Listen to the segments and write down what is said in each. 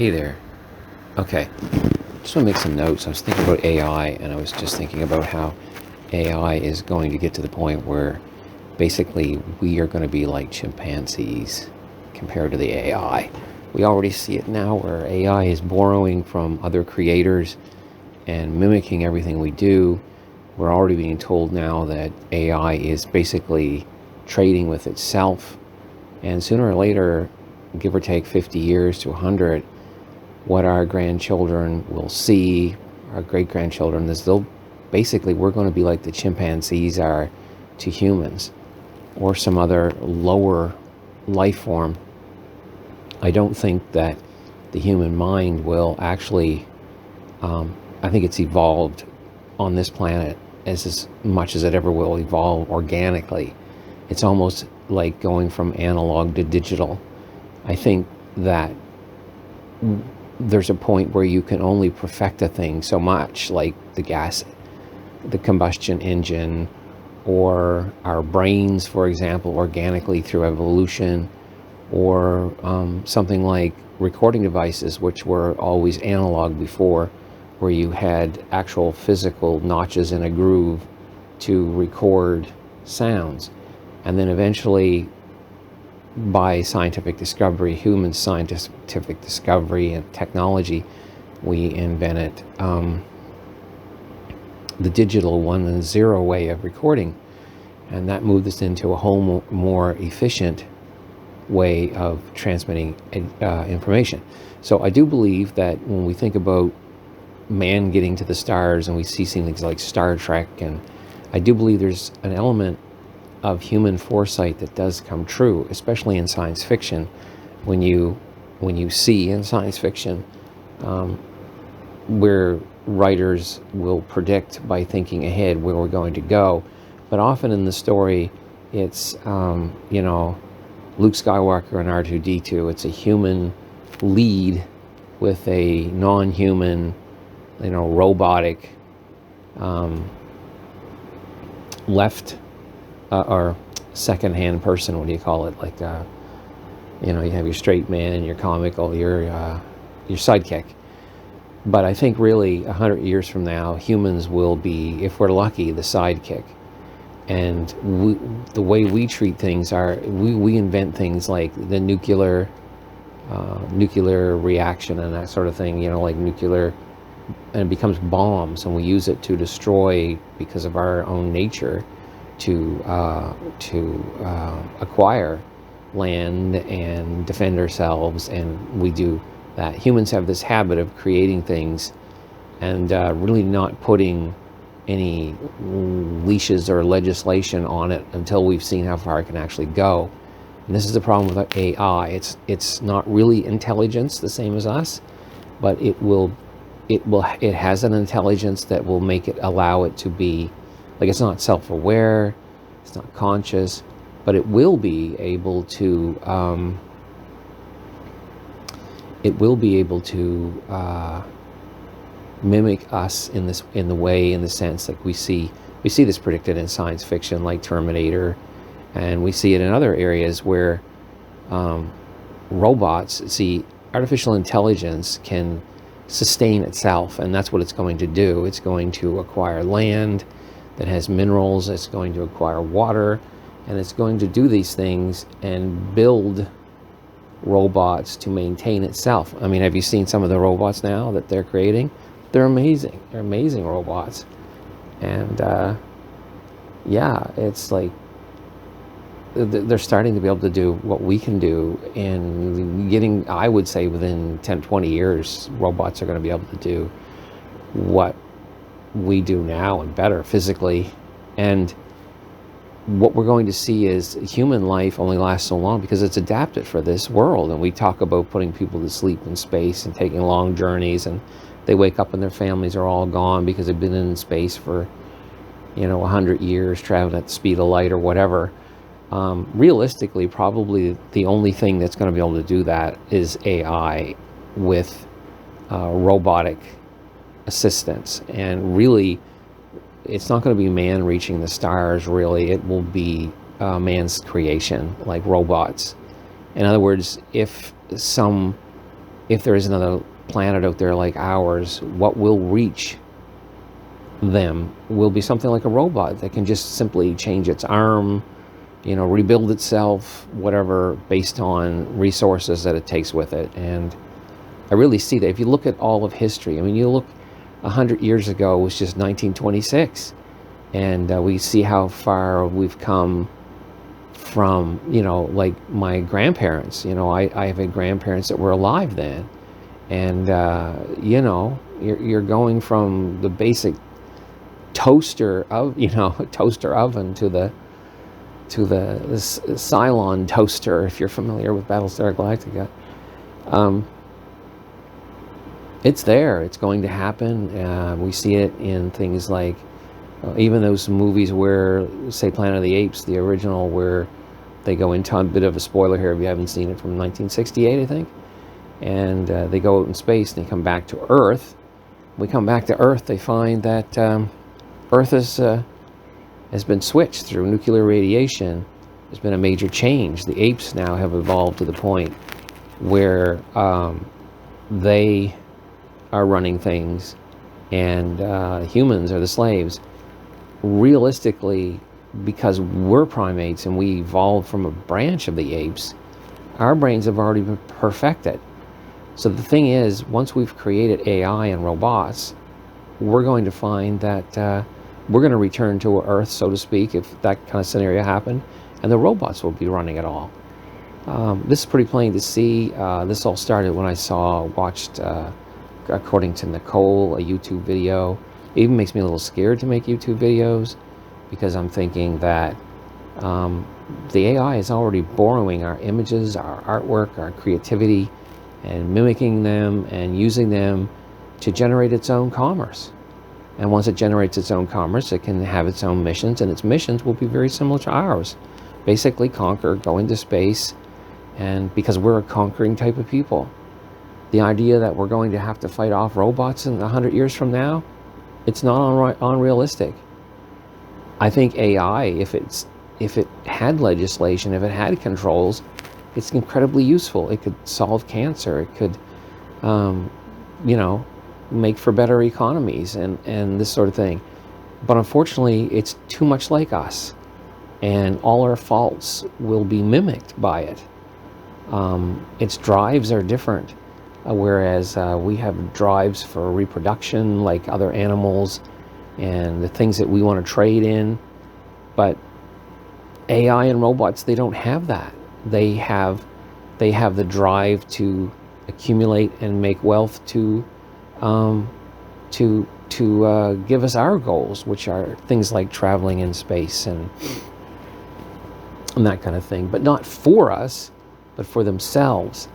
Hey there. Okay, just want to make some notes. I was thinking about AI, and I was just thinking about how AI is going to get to the point where basically we are going to be like chimpanzees compared to the AI. We already see it now where AI is borrowing from other creators and mimicking everything we do. We're already being told now that AI is basically trading with itself, and sooner or later, give or take 50 years to 100, what our grandchildren will see, our great-grandchildren, is we're going to be like the chimpanzees are to humans, or some other lower life form. I don't think that the human mind will actually, I think it's evolved on this planet as much as it ever will evolve organically. It's almost like going from analog to digital. I think that there's a point where you can only perfect a thing so much, like the combustion engine, or our brains, for example, organically through evolution, or something like recording devices, which were always analog before, where you had actual physical notches in a groove to record sounds. And then eventually, by scientific discovery, human scientific discovery and technology, we invented the digital 1 and 0 way of recording. And that moved us into a whole more efficient way of transmitting information. So I do believe that when we think about man getting to the stars and we see things like Star Trek, and I do believe there's an element of human foresight that does come true, especially in science fiction, when you see in science fiction where writers will predict by thinking ahead where we're going to go. But often in the story, it's Luke Skywalker and R2-D2. It's a human lead with a non-human, robotic left or second-hand person. What do you call it? Like, you have your straight man and your comical, your sidekick. But I think really 100 years from now, humans will be, if we're lucky, the sidekick. And the way we treat things are, we invent things like the nuclear reaction and that sort of thing, like nuclear, and it becomes bombs, and we use it to destroy because of our own nature, to acquire land and defend ourselves, and we do that. Humans have this habit of creating things and really not putting any leashes or legislation on it until we've seen how far it can actually go. And this is the problem with AI. It's not really intelligence the same as us, but it has an intelligence that will make it, allow it to be, like, it's not self-aware, it's not conscious, but it will be able to mimic us in the sense like we see this predicted in science fiction, like Terminator, and we see it in other areas where robots, artificial intelligence can sustain itself, and that's what it's going to do. It's going to acquire land that has minerals, it's going to acquire water, and it's going to do these things and build robots to maintain itself. I mean, have you seen some of the robots now that they're creating? They're amazing. They're amazing robots. And it's like they're starting to be able to do what we can do, and I would say within 10, 20 years, robots are going to be able to do what we do now and better physically. And what we're going to see is human life only lasts so long because it's adapted for this world. And we talk about putting people to sleep in space and taking long journeys, and they wake up and their families are all gone because they've been in space for 100 years, traveling at the speed of light or whatever. Realistically, probably the only thing that's going to be able to do that is AI with robotic assistance. And really, it's not going to be man reaching the stars, really. It will be man's creation, like robots. In other words, if some if there is another planet out there like ours, what will reach them will be something like a robot that can just simply change its arm, rebuild itself, whatever, based on resources that it takes with it. And I really see that. If you look at all of history, I mean, you look 100 years ago, it was just 1926. And we see how far we've come from, like my grandparents. I have had grandparents that were alive then. And, you're going from the basic toaster oven to the Cylon toaster, if you're familiar with Battlestar Galactica. It's there. It's going to happen. We see it in things like even those movies where, say, Planet of the Apes, the original, where they go into a bit of a spoiler here if you haven't seen it, from 1968, I think. And they go out in space and they come back to Earth. When we come back to Earth, they find that Earth has been switched through nuclear radiation. There's been a major change. The apes now have evolved to the point where they are running things and humans are the slaves. Realistically, because we're primates and we evolved from a branch of the apes, our brains have already been perfected. So the thing is, once we've created AI and robots, we're going to find that we're going to return to Earth, so to speak, if that kind of scenario happened, and the robots will be running it all. This is pretty plain to see. This all started when I watched, according to Nicole, a YouTube video. It even makes me a little scared to make YouTube videos, because I'm thinking that the AI is already borrowing our images, our artwork, our creativity, and mimicking them and using them to generate its own commerce. And once it generates its own commerce, it can have its own missions, and its missions will be very similar to ours. Basically conquer, go into space, and because we're a conquering type of people. The idea that we're going to have to fight off robots in 100 years from now, it's not unrealistic. I think AI, if it had legislation, if it had controls, it's incredibly useful. It could solve cancer. It could, make for better economies and this sort of thing. But unfortunately, it's too much like us, and all our faults will be mimicked by it. Its drives are different, whereas we have drives for reproduction like other animals and the things that we want to trade in. But AI and robots, they don't have that. They have the drive to accumulate and make wealth to give us our goals, which are things like traveling in space and that kind of thing, but not for us, but for themselves.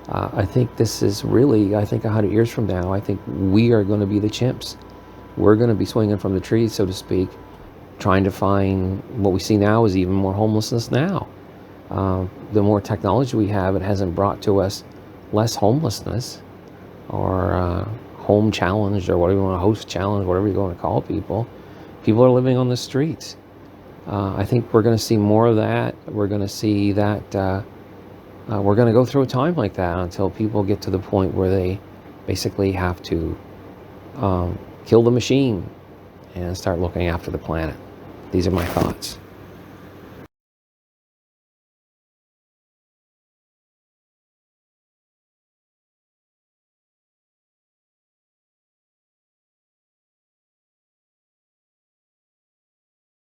I think this is really, 100 years from now, I think we are going to be the chimps. We're going to be swinging from the trees, so to speak, trying to find what we see now is even more homelessness now. The more technology we have, it hasn't brought to us less homelessness or home challenge, or whatever you want to, host challenge, whatever you want to call people. People are living on the streets. I think we're going to see more of that. We're going to see that we're going to go through a time like that until people get to the point where they basically have to kill the machine and start looking after the planet. These are my thoughts.